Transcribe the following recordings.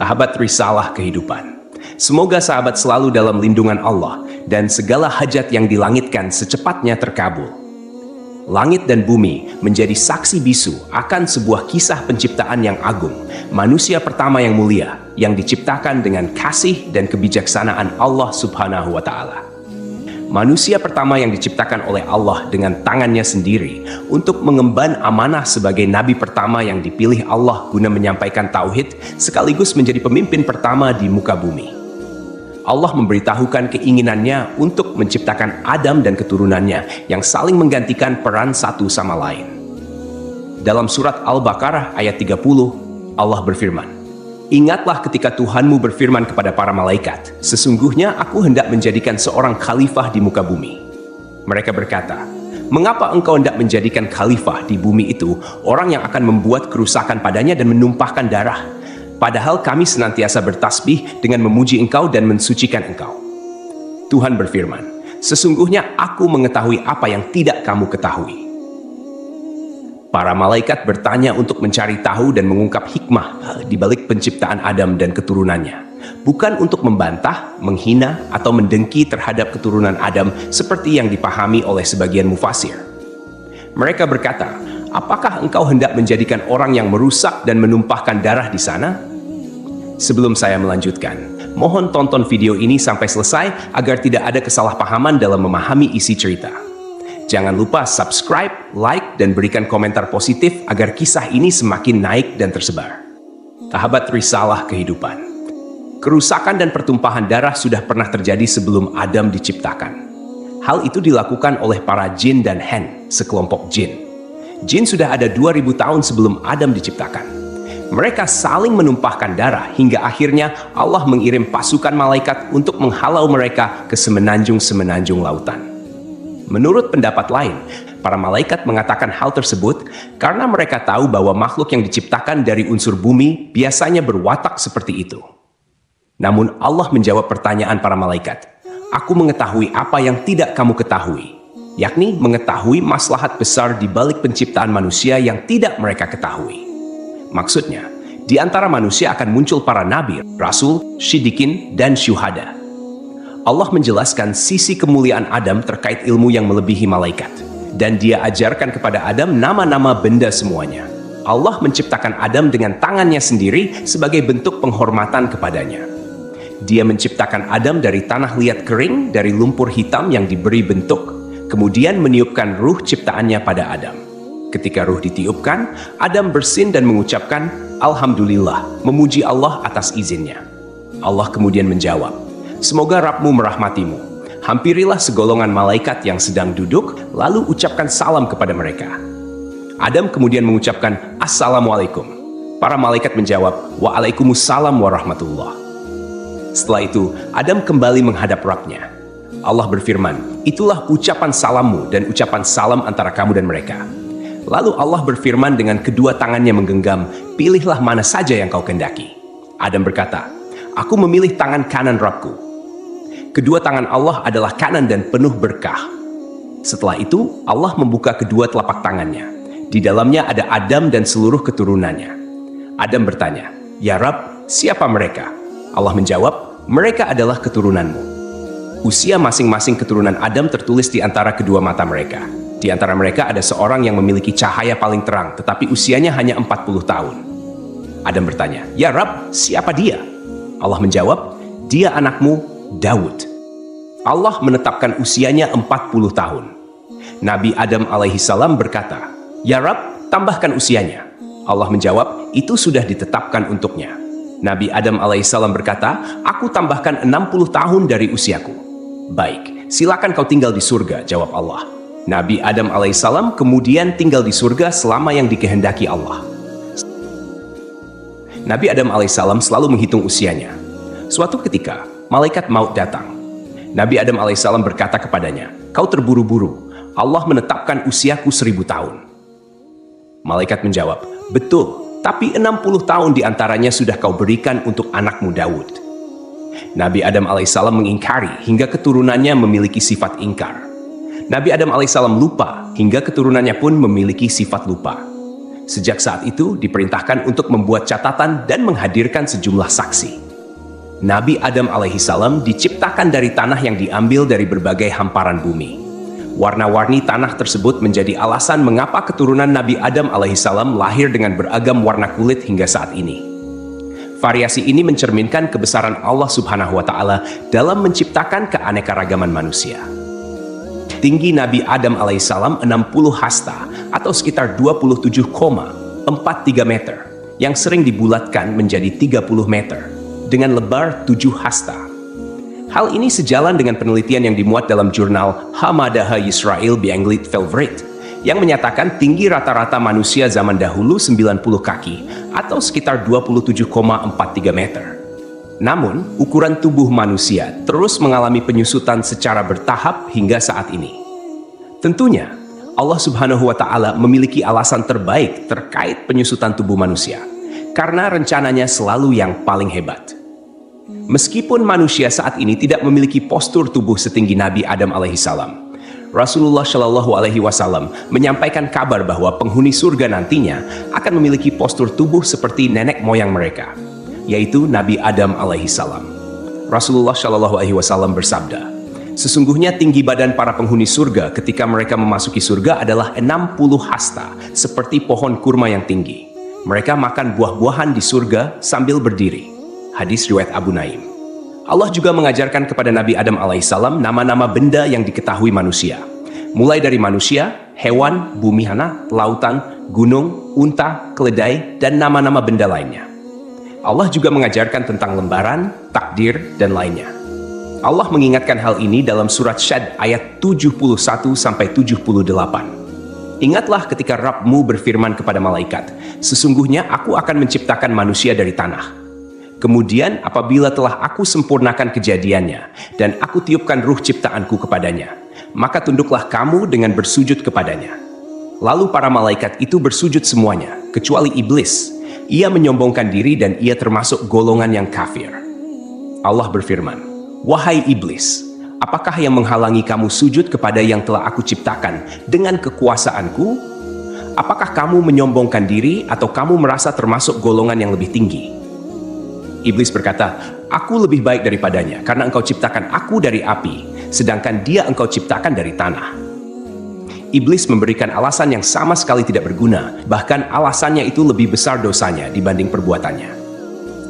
Sahabat risalah kehidupan. Semoga sahabat selalu dalam lindungan Allah dan segala hajat yang dilangitkan secepatnya terkabul. Langit dan bumi menjadi saksi bisu akan sebuah kisah penciptaan yang agung, manusia pertama yang mulia yang diciptakan dengan kasih dan kebijaksanaan Allah Subhanahu wa Ta'ala. Manusia pertama yang diciptakan oleh Allah dengan tangannya sendiri untuk mengemban amanah sebagai nabi pertama yang dipilih Allah guna menyampaikan tauhid sekaligus menjadi pemimpin pertama di muka bumi. Allah memberitahukan keinginannya untuk menciptakan Adam dan keturunannya yang saling menggantikan peran satu sama lain. Dalam surat Al-Baqarah ayat 30, Allah berfirman, "Ingatlah ketika Tuhanmu berfirman kepada para malaikat, sesungguhnya aku hendak menjadikan seorang khalifah di muka bumi." Mereka berkata, "Mengapa engkau hendak menjadikan khalifah di bumi itu orang yang akan membuat kerusakan padanya dan menumpahkan darah? Padahal kami senantiasa bertasbih dengan memuji engkau dan mensucikan engkau." Tuhan berfirman, "Sesungguhnya aku mengetahui apa yang tidak kamu ketahui." Para malaikat bertanya untuk mencari tahu dan mengungkap hikmah di balik penciptaan Adam dan keturunannya. Bukan untuk membantah, menghina, atau mendengki terhadap keturunan Adam seperti yang dipahami oleh sebagian mufasir. Mereka berkata, "Apakah engkau hendak menjadikan orang yang merusak dan menumpahkan darah di sana?" Sebelum saya melanjutkan, mohon tonton video ini sampai selesai agar tidak ada kesalahpahaman dalam memahami isi cerita. Jangan lupa subscribe, like, dan berikan komentar positif agar kisah ini semakin naik dan tersebar. Sahabat risalah kehidupan. Kerusakan dan pertumpahan darah sudah pernah terjadi sebelum Adam diciptakan. Hal itu dilakukan oleh para jin dan hen, sekelompok jin. Jin sudah ada 2000 tahun sebelum Adam diciptakan. Mereka saling menumpahkan darah hingga akhirnya Allah mengirim pasukan malaikat untuk menghalau mereka ke semenanjung-semenanjung lautan. Menurut pendapat lain, para malaikat mengatakan hal tersebut karena mereka tahu bahwa makhluk yang diciptakan dari unsur bumi biasanya berwatak seperti itu. Namun Allah menjawab pertanyaan para malaikat, "Aku mengetahui apa yang tidak kamu ketahui," yakni mengetahui maslahat besar di balik penciptaan manusia yang tidak mereka ketahui. Maksudnya, di antara manusia akan muncul para nabi, rasul, syidikin, dan syuhada. Allah menjelaskan sisi kemuliaan Adam terkait ilmu yang melebihi malaikat. Dan dia ajarkan kepada Adam nama-nama benda semuanya. Allah menciptakan Adam dengan tangannya sendiri sebagai bentuk penghormatan kepadanya. Dia menciptakan Adam dari tanah liat kering, dari lumpur hitam yang diberi bentuk. Kemudian meniupkan ruh ciptaannya pada Adam. Ketika ruh ditiupkan, Adam bersin dan mengucapkan, "Alhamdulillah," memuji Allah atas izinnya. Allah kemudian menjawab, "Semoga Rabbmu merahmatimu. Hampirilah segolongan malaikat yang sedang duduk, lalu ucapkan salam kepada mereka." Adam kemudian mengucapkan, "Assalamualaikum." Para malaikat menjawab, "Waalaikumsalam warahmatullah." Setelah itu, Adam kembali menghadap Rabbnya. Allah berfirman, "Itulah ucapan salammu dan ucapan salam antara kamu dan mereka." Lalu Allah berfirman dengan kedua tangannya menggenggam, "Pilihlah mana saja yang kau kendaki." Adam berkata, "Aku memilih tangan kanan Rabbku." Kedua tangan Allah adalah kanan dan penuh berkah. Setelah itu, Allah membuka kedua telapak tangannya. Di dalamnya ada Adam dan seluruh keturunannya. Adam bertanya, "Ya Rabb, siapa mereka?" Allah menjawab, "Mereka adalah keturunanmu." Usia masing-masing keturunan Adam tertulis di antara kedua mata mereka. Di antara mereka ada seorang yang memiliki cahaya paling terang, tetapi usianya hanya 40 tahun. Adam bertanya, "Ya Rabb, siapa dia?" Allah menjawab, "Dia anakmu, Daud." Allah menetapkan usianya 40 tahun. Nabi Adam alaihissalam berkata, "Ya Rabb, tambahkan usianya." Allah menjawab, "Itu sudah ditetapkan untuknya." Nabi Adam alaihissalam berkata, "Aku tambahkan 60 tahun dari usiaku." "Baik, silakan kau tinggal di surga," jawab Allah. Nabi Adam alaihissalam kemudian tinggal di surga selama yang dikehendaki Allah. Nabi Adam alaihissalam selalu menghitung usianya. Suatu ketika, malaikat maut datang. Nabi Adam alaihissalam berkata kepadanya, "Kau terburu-buru, Allah menetapkan usiaku 1000 tahun. Malaikat menjawab, "Betul, tapi 60 tahun diantaranya sudah kau berikan untuk anakmu Daud." Nabi Adam alaihissalam mengingkari hingga keturunannya memiliki sifat ingkar. Nabi Adam alaihissalam lupa hingga keturunannya pun memiliki sifat lupa. Sejak saat itu diperintahkan untuk membuat catatan dan menghadirkan sejumlah saksi. Nabi Adam alaihissalam diciptakan dari tanah yang diambil dari berbagai hamparan bumi. Warna-warni tanah tersebut menjadi alasan mengapa keturunan Nabi Adam alaihissalam lahir dengan beragam warna kulit hingga saat ini. Variasi ini mencerminkan kebesaran Allah Subhanahu wa Ta'ala dalam menciptakan keanekaragaman manusia. Tinggi Nabi Adam alaihissalam 60 hasta atau sekitar 27,43 meter yang sering dibulatkan menjadi 30 meter dengan lebar 7 hasta. Hal ini sejalan dengan penelitian yang dimuat dalam jurnal Hamadaha Yisrael Beanglit Favorite yang menyatakan tinggi rata-rata manusia zaman dahulu 90 kaki atau sekitar 27,43 meter. Namun, ukuran tubuh manusia terus mengalami penyusutan secara bertahap hingga saat ini. Tentunya, Allah Subhanahu wa Ta'ala memiliki alasan terbaik terkait penyusutan tubuh manusia, karena rencananya selalu yang paling hebat. Meskipun manusia saat ini tidak memiliki postur tubuh setinggi Nabi Adam alaihissalam, Rasulullah Shallallahu alaihi wasallam menyampaikan kabar bahwa penghuni surga nantinya akan memiliki postur tubuh seperti nenek moyang mereka, yaitu Nabi Adam alaihissalam. Rasulullah Shallallahu alaihi wasallam bersabda, "Sesungguhnya tinggi badan para penghuni surga ketika mereka memasuki surga adalah 60 hasta, seperti pohon kurma yang tinggi. Mereka makan buah-buahan di surga sambil berdiri." Hadis riwayat Abu Naim. Allah juga mengajarkan kepada Nabi Adam alaihissalam nama-nama benda yang diketahui manusia. Mulai dari manusia, hewan, bumi hana, lautan, gunung, unta, keledai, dan nama-nama benda lainnya. Allah juga mengajarkan tentang lembaran, takdir, dan lainnya. Allah mengingatkan hal ini dalam surat Syad ayat 71-78. Ingatlah ketika Rabb-mu berfirman kepada malaikat, "Sesungguhnya aku akan menciptakan manusia dari tanah. Kemudian apabila telah aku sempurnakan kejadiannya dan aku tiupkan ruh ciptaanku kepadanya, maka tunduklah kamu dengan bersujud kepadanya." Lalu para malaikat itu bersujud semuanya, kecuali iblis. Ia menyombongkan diri dan ia termasuk golongan yang kafir. Allah berfirman, "Wahai iblis, apakah yang menghalangi kamu sujud kepada yang telah aku ciptakan dengan kekuasaanku? Apakah kamu menyombongkan diri atau kamu merasa termasuk golongan yang lebih tinggi?" Iblis berkata, "Aku lebih baik daripadanya karena engkau ciptakan aku dari api, sedangkan dia engkau ciptakan dari tanah." Iblis memberikan alasan yang sama sekali tidak berguna, bahkan alasannya itu lebih besar dosanya dibanding perbuatannya.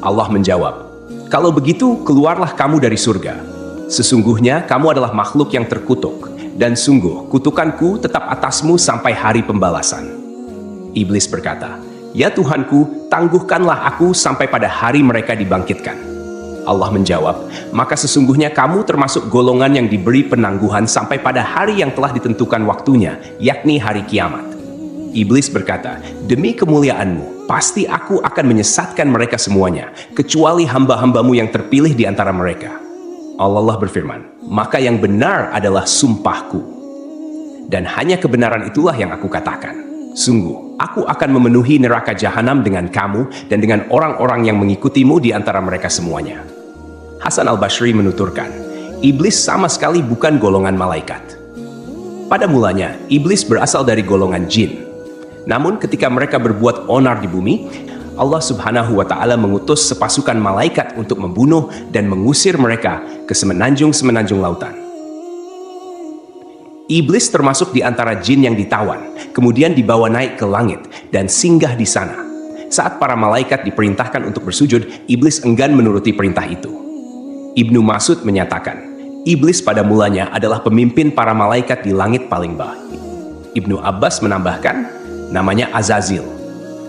Allah menjawab, "Kalau begitu, keluarlah kamu dari surga. Sesungguhnya kamu adalah makhluk yang terkutuk, dan sungguh kutukanku tetap atasmu sampai hari pembalasan." Iblis berkata, "Ya Tuhanku, tangguhkanlah aku sampai pada hari mereka dibangkitkan." Allah menjawab, "Maka sesungguhnya kamu termasuk golongan yang diberi penangguhan sampai pada hari yang telah ditentukan waktunya, yakni hari kiamat." Iblis berkata, "Demi kemuliaanmu, pasti aku akan menyesatkan mereka semuanya, kecuali hamba-hambamu yang terpilih di antara mereka." Allah berfirman, "Maka yang benar adalah sumpahku. Dan hanya kebenaran itulah yang aku katakan. Sungguh, aku akan memenuhi neraka jahanam dengan kamu dan dengan orang-orang yang mengikutimu di antara mereka semuanya." Hasan al-Basri menuturkan, iblis sama sekali bukan golongan malaikat. Pada mulanya, iblis berasal dari golongan jin. Namun ketika mereka berbuat onar di bumi, Allah Subhanahu wa Ta'ala mengutus sepasukan malaikat untuk membunuh dan mengusir mereka ke semenanjung-semenanjung lautan. Iblis termasuk di antara jin yang ditawan, kemudian dibawa naik ke langit dan singgah di sana. Saat para malaikat diperintahkan untuk bersujud, iblis enggan menuruti perintah itu. Ibnu Mas'ud menyatakan, iblis pada mulanya adalah pemimpin para malaikat di langit paling bawah. Ibnu Abbas menambahkan, namanya Azazil.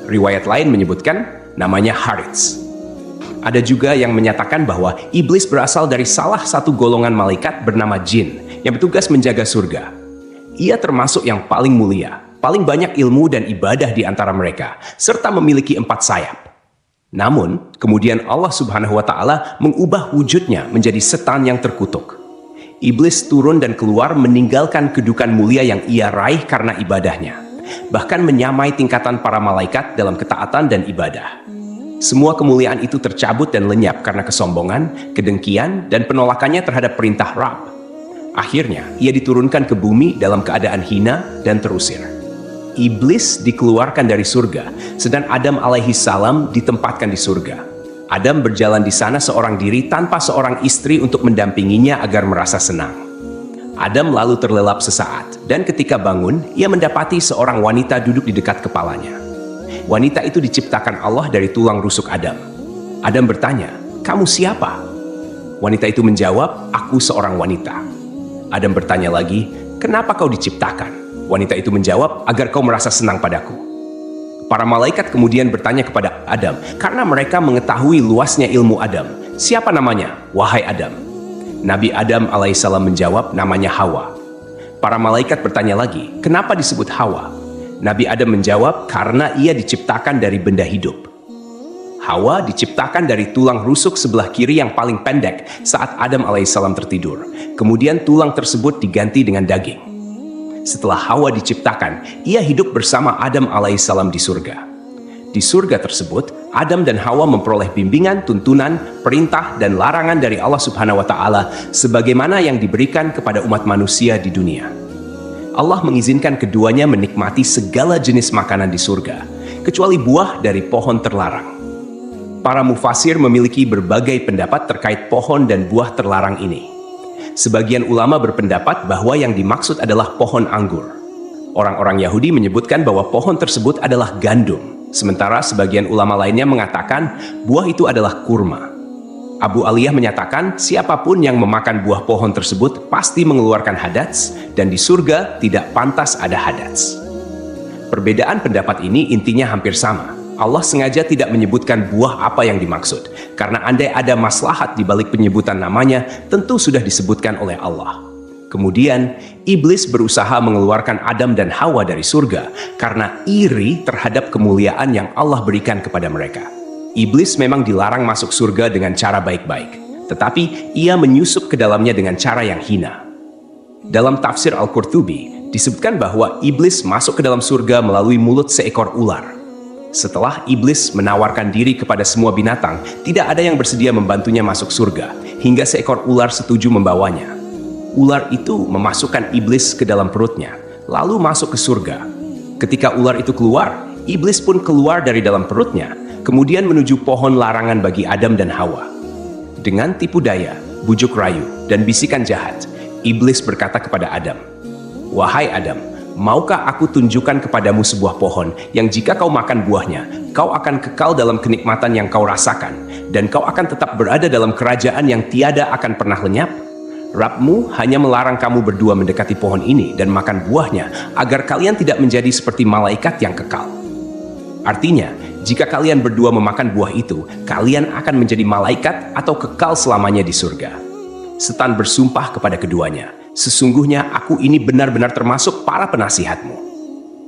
Riwayat lain menyebutkan, namanya Harits. Ada juga yang menyatakan bahwa iblis berasal dari salah satu golongan malaikat bernama jin yang bertugas menjaga surga. Ia termasuk yang paling mulia, paling banyak ilmu dan ibadah di antara mereka, serta memiliki 4 sayap. Namun, kemudian Allah Subhanahu wa Ta'ala mengubah wujudnya menjadi setan yang terkutuk. Iblis turun dan keluar meninggalkan kedudukan mulia yang ia raih karena ibadahnya, bahkan menyamai tingkatan para malaikat dalam ketaatan dan ibadah. Semua kemuliaan itu tercabut dan lenyap karena kesombongan, kedengkian, dan penolakannya terhadap perintah Rabb. Akhirnya, ia diturunkan ke bumi dalam keadaan hina dan terusir. Iblis dikeluarkan dari surga, sedang Adam alaihi salam ditempatkan di surga. Adam berjalan di sana seorang diri tanpa seorang istri untuk mendampinginya agar merasa senang. Adam lalu terlelap sesaat, dan ketika bangun, ia mendapati seorang wanita duduk di dekat kepalanya. Wanita itu diciptakan Allah dari tulang rusuk Adam. Adam bertanya, "Kamu siapa?" Wanita itu menjawab, "Aku seorang wanita." Adam bertanya lagi, "Kenapa kau diciptakan?" Wanita itu menjawab, "Agar kau merasa senang padaku." Para malaikat kemudian bertanya kepada Adam, karena mereka mengetahui luasnya ilmu Adam, "Siapa namanya, wahai Adam?" Nabi Adam alaihissalam menjawab, "Namanya Hawa." Para malaikat bertanya lagi, "Kenapa disebut Hawa?" Nabi Adam menjawab, "Karena ia diciptakan dari benda hidup." Hawa diciptakan dari tulang rusuk sebelah kiri yang paling pendek saat Adam alaihissalam tertidur. Kemudian tulang tersebut diganti dengan daging. Setelah Hawa diciptakan, ia hidup bersama Adam alaihissalam di surga. Di surga tersebut, Adam dan Hawa memperoleh bimbingan, tuntunan, perintah, dan larangan dari Allah Subhanahu wa Ta'ala sebagaimana yang diberikan kepada umat manusia di dunia. Allah mengizinkan keduanya menikmati segala jenis makanan di surga, kecuali buah dari pohon terlarang. Para mufasir memiliki berbagai pendapat terkait pohon dan buah terlarang ini. Sebagian ulama berpendapat bahwa yang dimaksud adalah pohon anggur. Orang-orang Yahudi menyebutkan bahwa pohon tersebut adalah gandum, sementara sebagian ulama lainnya mengatakan buah itu adalah kurma. Abu Aliyah menyatakan siapapun yang memakan buah pohon tersebut pasti mengeluarkan hadats, dan di surga tidak pantas ada hadats. Perbedaan pendapat ini intinya hampir sama. Allah sengaja tidak menyebutkan buah apa yang dimaksud, karena andai ada maslahat di balik penyebutan namanya, tentu sudah disebutkan oleh Allah. Kemudian, iblis berusaha mengeluarkan Adam dan Hawa dari surga karena iri terhadap kemuliaan yang Allah berikan kepada mereka. Iblis memang dilarang masuk surga dengan cara baik-baik, tetapi ia menyusup ke dalamnya dengan cara yang hina. Dalam tafsir Al-Qurtubi, disebutkan bahwa iblis masuk ke dalam surga melalui mulut seekor ular. Setelah iblis menawarkan diri kepada semua binatang, tidak ada yang bersedia membantunya masuk surga, hingga seekor ular setuju membawanya. Ular itu memasukkan iblis ke dalam perutnya, lalu masuk ke surga. Ketika ular itu keluar, iblis pun keluar dari dalam perutnya, kemudian menuju pohon larangan bagi Adam dan Hawa. Dengan tipu daya, bujuk rayu, dan bisikan jahat, iblis berkata kepada Adam, "Wahai Adam, maukah aku tunjukkan kepadamu sebuah pohon yang jika kau makan buahnya, kau akan kekal dalam kenikmatan yang kau rasakan, dan kau akan tetap berada dalam kerajaan yang tiada akan pernah lenyap? Rabbmu hanya melarang kamu berdua mendekati pohon ini dan makan buahnya, agar kalian tidak menjadi seperti malaikat yang kekal." Artinya, jika kalian berdua memakan buah itu, kalian akan menjadi malaikat atau kekal selamanya di surga. Setan bersumpah kepada keduanya, "Sesungguhnya aku ini benar-benar termasuk para penasihatmu."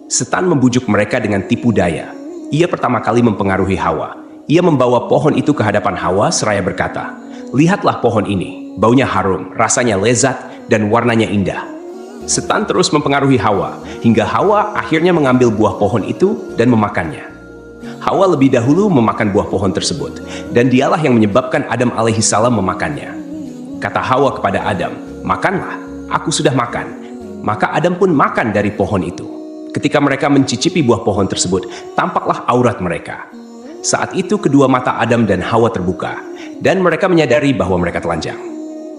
Setan membujuk mereka dengan tipu daya. Ia pertama kali mempengaruhi Hawa. Ia membawa pohon itu ke hadapan Hawa seraya berkata, "Lihatlah pohon ini, baunya harum, rasanya lezat, dan warnanya indah." Setan terus mempengaruhi Hawa, hingga Hawa akhirnya mengambil buah pohon itu dan memakannya. Hawa lebih dahulu memakan buah pohon tersebut, dan dialah yang menyebabkan Adam alaihissalam memakannya. Kata Hawa kepada Adam, "Makanlah, aku sudah makan." Maka Adam pun makan dari pohon itu. Ketika mereka mencicipi buah pohon tersebut, tampaklah aurat mereka. Saat itu kedua mata Adam dan Hawa terbuka, dan mereka menyadari bahwa mereka telanjang.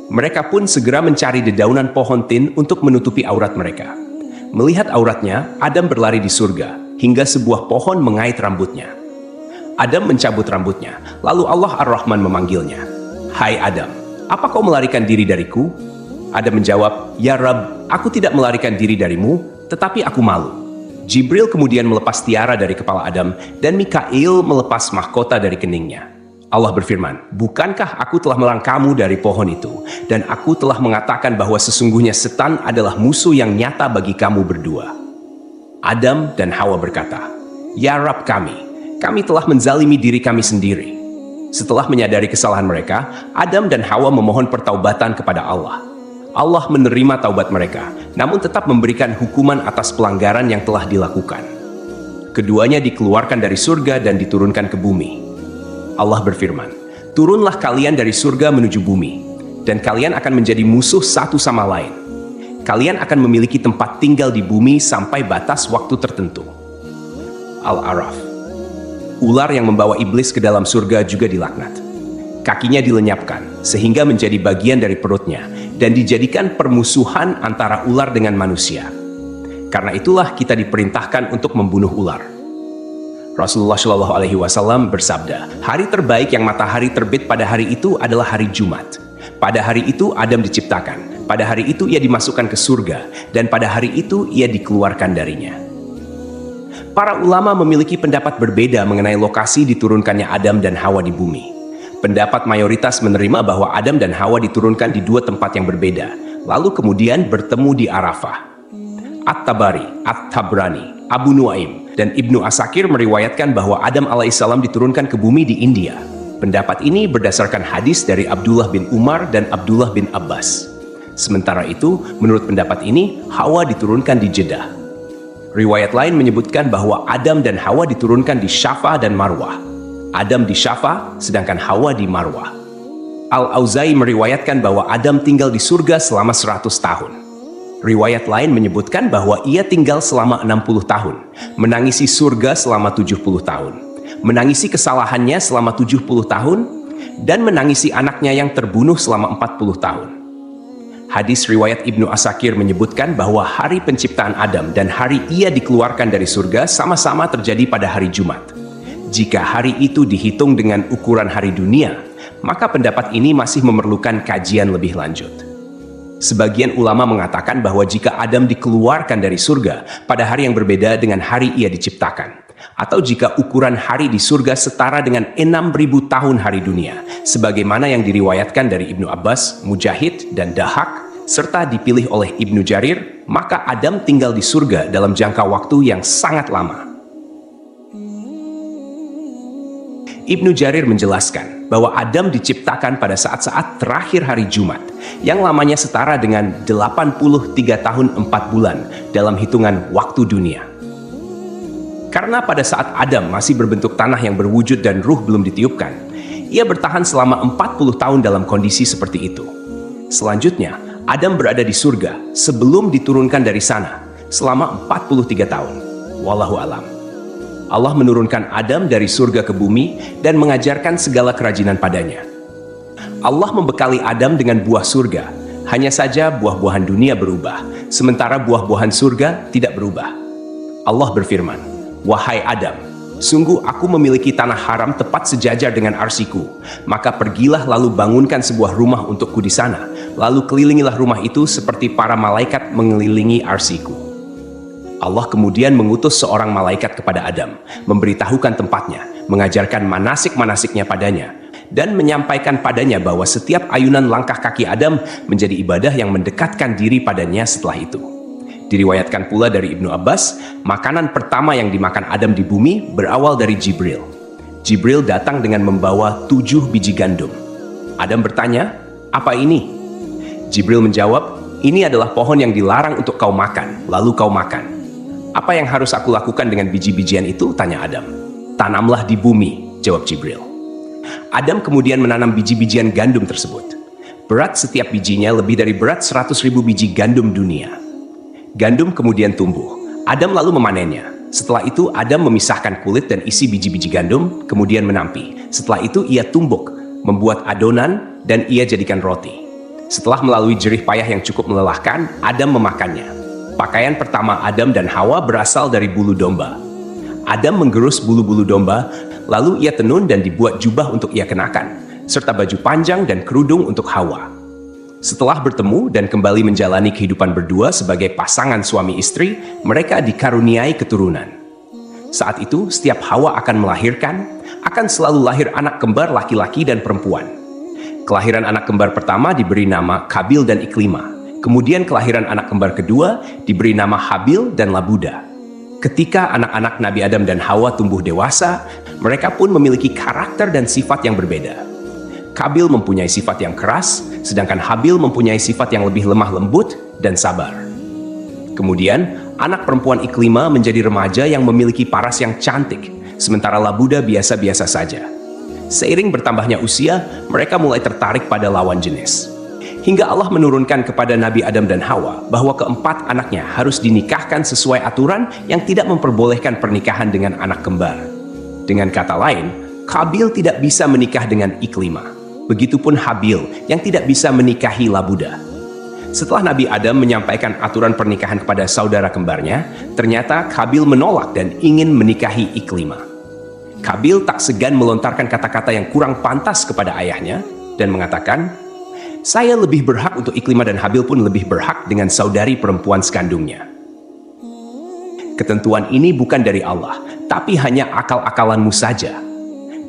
Mereka pun segera mencari dedaunan pohon tin untuk menutupi aurat mereka. Melihat auratnya, Adam berlari di surga, hingga sebuah pohon mengait rambutnya. Adam mencabut rambutnya, lalu Allah Ar-Rahman memanggilnya, "Hai Adam, apa kau melarikan diri dariku?" Adam menjawab, "Ya Rabb, aku tidak melarikan diri darimu, tetapi aku malu." Jibril kemudian melepas tiara dari kepala Adam, dan Mikail melepas mahkota dari keningnya. Allah berfirman, "Bukankah aku telah melarang kamu dari pohon itu, dan aku telah mengatakan bahwa sesungguhnya setan adalah musuh yang nyata bagi kamu berdua?" Adam dan Hawa berkata, "Ya Rabb kami telah menzalimi diri kami sendiri." Setelah menyadari kesalahan mereka, Adam dan Hawa memohon pertaubatan kepada Allah. Allah menerima taubat mereka, namun tetap memberikan hukuman atas pelanggaran yang telah dilakukan. Keduanya dikeluarkan dari surga dan diturunkan ke bumi. Allah berfirman, "Turunlah kalian dari surga menuju bumi, dan kalian akan menjadi musuh satu sama lain. Kalian akan memiliki tempat tinggal di bumi sampai batas waktu tertentu. Al-A'raf. Ular yang membawa iblis ke dalam surga juga dilaknat. Kakinya dilenyapkan sehingga menjadi bagian dari perutnya dan dijadikan permusuhan antara ular dengan manusia. Karena itulah kita diperintahkan untuk membunuh ular. Rasulullah Shallallahu Alaihi Wasallam bersabda, hari terbaik yang matahari terbit pada hari itu adalah hari Jumat. Pada hari itu Adam diciptakan. Pada hari itu ia dimasukkan ke surga, dan pada hari itu ia dikeluarkan darinya. Para ulama memiliki pendapat berbeda mengenai lokasi diturunkannya Adam dan Hawa di bumi. Pendapat mayoritas menerima bahwa Adam dan Hawa diturunkan di dua tempat yang berbeda, lalu kemudian bertemu di Arafah. At-Tabari, At-Tabrani, Abu Nuaim, dan Ibnu Asakir meriwayatkan bahwa Adam alaihissalam diturunkan ke bumi di India. Pendapat ini berdasarkan hadis dari Abdullah bin Umar dan Abdullah bin Abbas. Sementara itu, menurut pendapat ini, Hawa diturunkan di Jeddah. Riwayat lain menyebutkan bahwa Adam dan Hawa diturunkan di Syafa dan Marwah. Adam di Syafa, sedangkan Hawa di Marwah. Al-Auza'i meriwayatkan bahwa Adam tinggal di surga selama 100 tahun. Riwayat lain menyebutkan bahwa ia tinggal selama 60 tahun, menangisi surga selama 70 tahun, menangisi kesalahannya selama 70 tahun, dan menangisi anaknya yang terbunuh selama 40 tahun. Hadis riwayat Ibnu Asakir menyebutkan bahwa hari penciptaan Adam dan hari ia dikeluarkan dari surga sama-sama terjadi pada hari Jumat. Jika hari itu dihitung dengan ukuran hari dunia, maka pendapat ini masih memerlukan kajian lebih lanjut. Sebagian ulama mengatakan bahwa jika Adam dikeluarkan dari surga pada hari yang berbeda dengan hari ia diciptakan, atau jika ukuran hari di surga setara dengan 6.000 tahun hari dunia, sebagaimana yang diriwayatkan dari Ibnu Abbas, Mujahid, dan Dahak, serta dipilih oleh Ibnu Jarir, maka Adam tinggal di surga dalam jangka waktu yang sangat lama. Ibnu Jarir menjelaskan bahwa Adam diciptakan pada saat-saat terakhir hari Jumat, yang lamanya setara dengan 83 tahun 4 bulan dalam hitungan waktu dunia. Karena pada saat Adam masih berbentuk tanah yang berwujud dan ruh belum ditiupkan, ia bertahan selama 40 tahun dalam kondisi seperti itu. Selanjutnya, Adam berada di surga sebelum diturunkan dari sana selama 43 tahun. Wallahu alam. Allah menurunkan Adam dari surga ke bumi dan mengajarkan segala kerajinan padanya. Allah membekali Adam dengan buah surga, hanya saja buah-buahan dunia berubah, sementara buah-buahan surga tidak berubah. Allah berfirman, "Wahai Adam, sungguh aku memiliki tanah haram tepat sejajar dengan arsiku, maka pergilah lalu bangunkan sebuah rumah untukku di sana, lalu kelilingilah rumah itu seperti para malaikat mengelilingi arsiku." Allah kemudian mengutus seorang malaikat kepada Adam, memberitahukan tempatnya, mengajarkan manasik-manasiknya padanya, dan menyampaikan padanya bahwa setiap ayunan langkah kaki Adam menjadi ibadah yang mendekatkan diri padanya setelah itu. Diriwayatkan pula dari Ibnu Abbas, makanan pertama yang dimakan Adam di bumi berawal dari Jibril. Jibril datang dengan membawa 7 biji gandum. Adam bertanya, "Apa ini?" Jibril menjawab, "Ini adalah pohon yang dilarang untuk kau makan, lalu kau makan." "Apa yang harus aku lakukan dengan biji-bijian itu?" tanya Adam. "Tanamlah di bumi," jawab Jibril. Adam kemudian menanam biji-bijian gandum tersebut. Berat setiap bijinya lebih dari berat 100.000 biji gandum dunia. Gandum kemudian tumbuh. Adam lalu memanennya. Setelah itu Adam memisahkan kulit dan isi biji-biji gandum, kemudian menampi. Setelah itu ia tumbuk, membuat adonan, dan ia jadikan roti. Setelah melalui jerih payah yang cukup melelahkan, Adam memakannya. Pakaian pertama Adam dan Hawa berasal dari bulu domba. Adam menggerus bulu-bulu domba, lalu ia tenun dan dibuat jubah untuk ia kenakan, serta baju panjang dan kerudung untuk Hawa. Setelah bertemu dan kembali menjalani kehidupan berdua sebagai pasangan suami istri, mereka dikaruniai keturunan. Saat itu, setiap Hawa akan melahirkan, akan selalu lahir anak kembar laki-laki dan perempuan. Kelahiran anak kembar pertama diberi nama Kabil dan Iklima. Kemudian kelahiran anak kembar kedua diberi nama Habil dan Labuda. Ketika anak-anak Nabi Adam dan Hawa tumbuh dewasa, mereka pun memiliki karakter dan sifat yang berbeda. Kabil mempunyai sifat yang keras, sedangkan Habil mempunyai sifat yang lebih lemah lembut dan sabar. Kemudian, anak perempuan Iklima menjadi remaja yang memiliki paras yang cantik, sementara Labuda biasa-biasa saja. Seiring bertambahnya usia, mereka mulai tertarik pada lawan jenis. Hingga Allah menurunkan kepada Nabi Adam dan Hawa bahwa keempat anaknya harus dinikahkan sesuai aturan yang tidak memperbolehkan pernikahan dengan anak kembar. Dengan kata lain, Qabil tidak bisa menikah dengan Iklimah. Begitupun Habil yang tidak bisa menikahi Labuda. Setelah Nabi Adam menyampaikan aturan pernikahan kepada saudara kembarnya, ternyata Qabil menolak dan ingin menikahi Iklimah. Qabil tak segan melontarkan kata-kata yang kurang pantas kepada ayahnya dan mengatakan, "Saya lebih berhak untuk Iklimah dan Habil pun lebih berhak dengan saudari perempuan sekandungnya." Ketentuan ini bukan dari Allah, tapi hanya akal-akalanmu saja.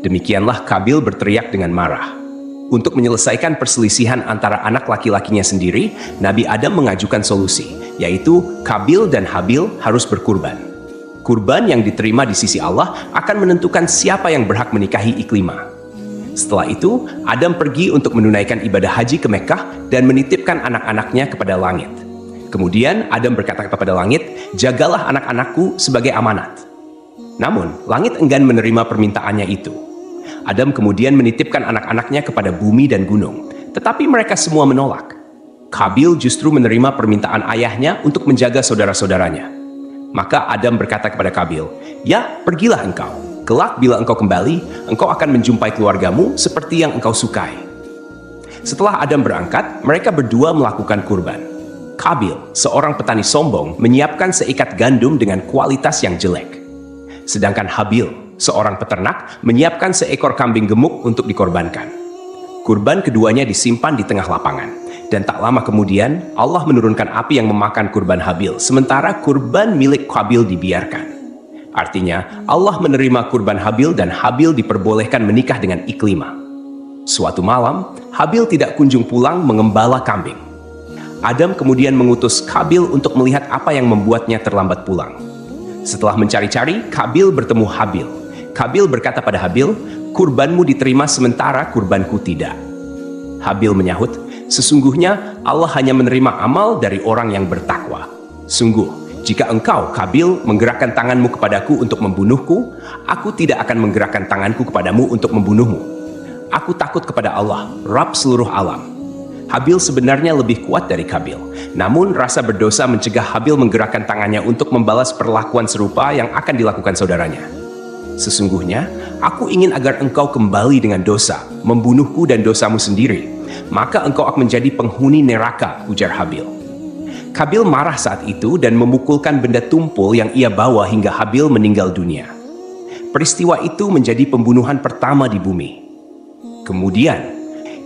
Demikianlah Qabil berteriak dengan marah. Untuk menyelesaikan perselisihan antara anak laki-lakinya sendiri, Nabi Adam mengajukan solusi, yaitu Qabil dan Habil harus berkurban. Kurban yang diterima di sisi Allah akan menentukan siapa yang berhak menikahi Iklimah. Setelah itu, Adam pergi untuk menunaikan ibadah haji ke Mekkah dan menitipkan anak-anaknya kepada langit. Kemudian Adam berkata kepada langit, "Jagalah anak-anakku sebagai amanat." Namun, langit enggan menerima permintaannya itu. Adam kemudian menitipkan anak-anaknya kepada bumi dan gunung, tetapi mereka semua menolak. Qabil justru menerima permintaan ayahnya untuk menjaga saudara-saudaranya. Maka Adam berkata kepada Qabil, "Ya, pergilah engkau. Kelak bila engkau kembali, engkau akan menjumpai keluargamu seperti yang engkau sukai." Setelah Adam berangkat, mereka berdua melakukan kurban. Qabil, seorang petani sombong, menyiapkan seikat gandum dengan kualitas yang jelek. Sedangkan Habil, seorang peternak, menyiapkan seekor kambing gemuk untuk dikorbankan. Kurban keduanya disimpan di tengah lapangan. Dan tak lama kemudian, Allah menurunkan api yang memakan kurban Habil, sementara kurban milik Qabil dibiarkan. Artinya, Allah menerima kurban Habil dan Habil diperbolehkan menikah dengan Iklimah. Suatu malam, Habil tidak kunjung pulang mengembala kambing. Adam kemudian mengutus Qabil untuk melihat apa yang membuatnya terlambat pulang. Setelah mencari-cari, Qabil bertemu Habil. Qabil berkata pada Habil, "Kurbanmu diterima sementara kurbanku tidak." Habil menyahut, "Sesungguhnya Allah hanya menerima amal dari orang yang bertakwa. Sungguh, jika engkau, Qabil, menggerakkan tanganmu kepadaku untuk membunuhku, aku tidak akan menggerakkan tanganku kepadamu untuk membunuhmu. Aku takut kepada Allah, Rabb seluruh alam." Habil sebenarnya lebih kuat dari Qabil, namun rasa berdosa mencegah Habil menggerakkan tangannya untuk membalas perlakuan serupa yang akan dilakukan saudaranya. "Sesungguhnya, aku ingin agar engkau kembali dengan dosa, membunuhku dan dosamu sendiri. Maka engkau akan menjadi penghuni neraka," ujar Habil. Qabil marah saat itu dan memukulkan benda tumpul yang ia bawa hingga Habil meninggal dunia. Peristiwa itu menjadi pembunuhan pertama di bumi. Kemudian,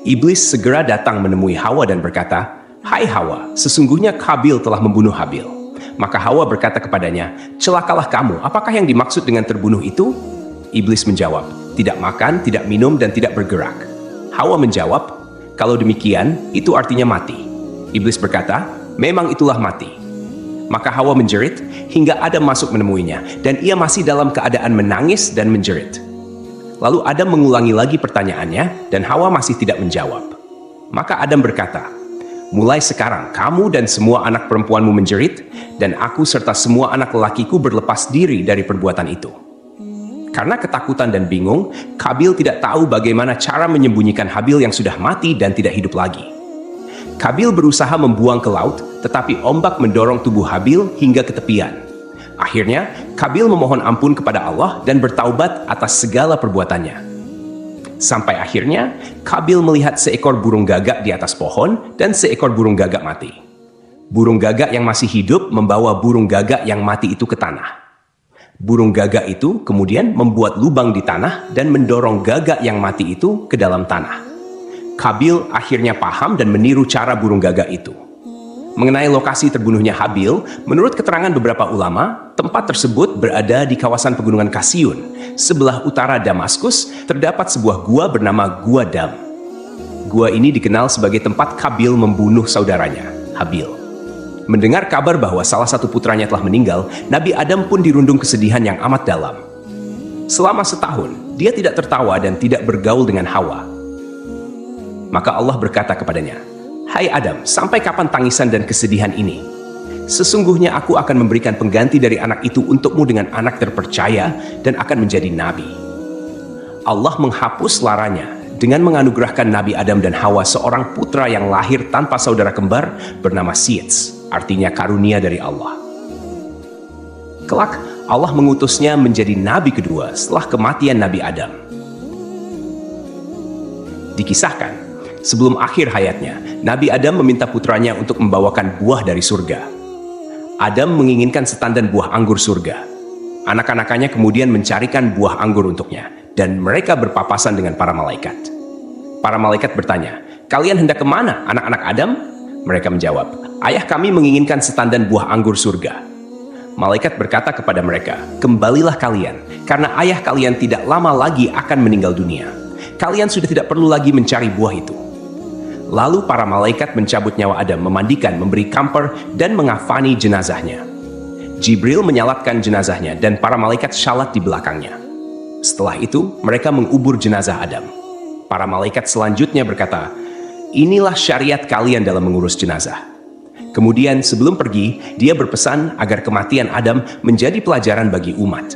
iblis segera datang menemui Hawa dan berkata, "Hai Hawa, sesungguhnya Qabil telah membunuh Habil." Maka Hawa berkata kepadanya, "Celakalah kamu, apakah yang dimaksud dengan terbunuh itu?" Iblis menjawab, "Tidak makan, tidak minum, dan tidak bergerak." Hawa menjawab, "Kalau demikian, itu artinya mati." Iblis berkata, "Memang itulah mati." Maka Hawa menjerit hingga Adam masuk menemuinya, dan ia masih dalam keadaan menangis dan menjerit. Lalu Adam mengulangi lagi pertanyaannya, dan Hawa masih tidak menjawab. Maka Adam berkata, "Mulai sekarang kamu dan semua anak perempuanmu menjerit, dan aku serta semua anak lelakiku berlepas diri dari perbuatan itu." Karena ketakutan dan bingung, Qabil tidak tahu bagaimana cara menyembunyikan Habil yang sudah mati dan tidak hidup lagi. Qabil berusaha membuang ke laut, tetapi ombak mendorong tubuh Habil hingga ke tepian. Akhirnya, Qabil memohon ampun kepada Allah dan bertaubat atas segala perbuatannya. Sampai akhirnya, Qabil melihat seekor burung gagak di atas pohon dan seekor burung gagak mati. Burung gagak yang masih hidup membawa burung gagak yang mati itu ke tanah. Burung gagak itu kemudian membuat lubang di tanah dan mendorong gagak yang mati itu ke dalam tanah. Qabil akhirnya paham dan meniru cara burung gagak itu. Mengenai lokasi terbunuhnya Habil, menurut keterangan beberapa ulama, tempat tersebut berada di kawasan pegunungan Kasiyun. Sebelah utara Damaskus terdapat sebuah gua bernama Gua Dam. Gua ini dikenal sebagai tempat Qabil membunuh saudaranya, Habil. Mendengar kabar bahwa salah satu putranya telah meninggal, Nabi Adam pun dirundung kesedihan yang amat dalam. Selama setahun, dia tidak tertawa dan tidak bergaul dengan Hawa. Maka Allah berkata kepadanya, "Hai Adam, sampai kapan tangisan dan kesedihan ini? Sesungguhnya aku akan memberikan pengganti dari anak itu untukmu dengan anak terpercaya dan akan menjadi nabi." Allah menghapus laranya dengan menganugerahkan Nabi Adam dan Hawa seorang putra yang lahir tanpa saudara kembar bernama Sits, artinya karunia dari Allah. Kelak, Allah mengutusnya menjadi nabi kedua setelah kematian Nabi Adam. Dikisahkan, sebelum akhir hayatnya, Nabi Adam meminta putranya untuk membawakan buah dari surga. Adam menginginkan setandan buah anggur surga. Anak-anakannya kemudian mencarikan buah anggur untuknya, dan mereka berpapasan dengan para malaikat. Para malaikat bertanya, "Kalian hendak kemana, anak-anak Adam?" Mereka menjawab, "Ayah kami menginginkan setandan buah anggur surga." Malaikat berkata kepada mereka, "Kembalilah kalian, karena ayah kalian tidak lama lagi akan meninggal dunia. Kalian sudah tidak perlu lagi mencari buah itu." Lalu para malaikat mencabut nyawa Adam, memandikan, memberi kamper, dan mengafani jenazahnya. Jibril menyalatkan jenazahnya, dan para malaikat salat di belakangnya. Setelah itu, mereka mengubur jenazah Adam. Para malaikat selanjutnya berkata, "Inilah syariat kalian dalam mengurus jenazah." Kemudian sebelum pergi, dia berpesan agar kematian Adam menjadi pelajaran bagi umat.